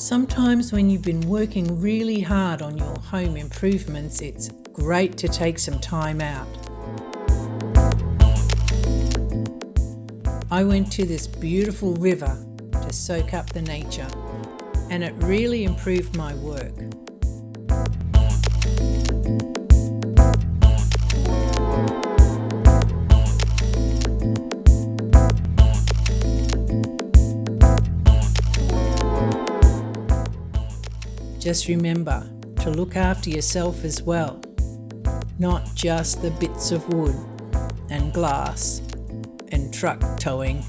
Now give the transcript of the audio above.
Sometimes when you've been working really hard on your home improvements, it's great to take some time out. I went to this beautiful river to soak up the nature, and it really improved my work. Just remember to look after yourself as well, not just the bits of wood and glass and truck towing.